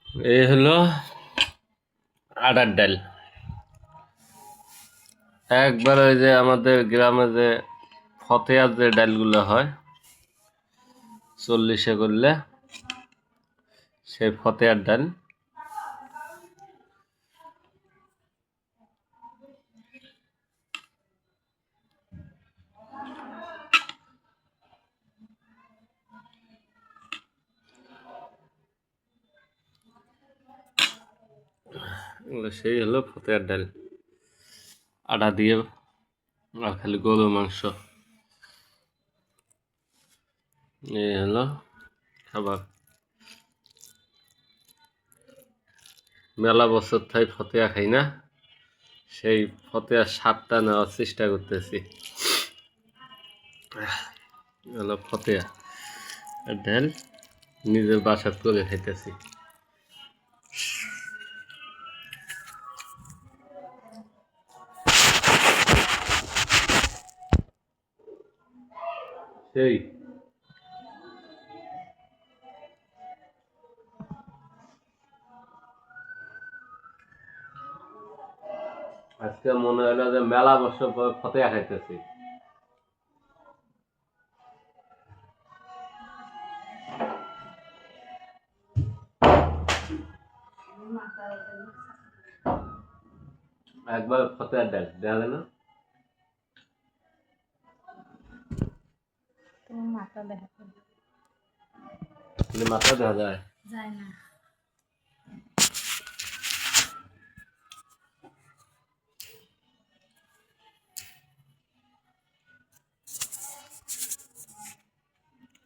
এই হলো আটার ডাল। একবার ওই যে আমাদের গ্রামে যে ফতেয়ার যে ডালগুলো হয় 40-এ করলে, সেই ফতেয়ার ডাল। সেই হলো ফতেয়ার ডাল, আটা দিয়ে আর খালি গরু মাংস। এই হলো খাবার। মেলা বছর তাই ফতেয়া খাই না, সেই ফতেয়ার স্বাদটা নেওয়ার চেষ্টা করতেছি। হলো ফতেয়া আর ডাল নিজের বাসাত করে খাইতেছি। সেই আজকে মনে হলো যে মেলা বছর পর ফতেয়া খাইতেছি। একবার ফতেয়ার ডাল দেখা যায় না, তুমি মাথা দেখা মাথা দেখা যায় যায় না।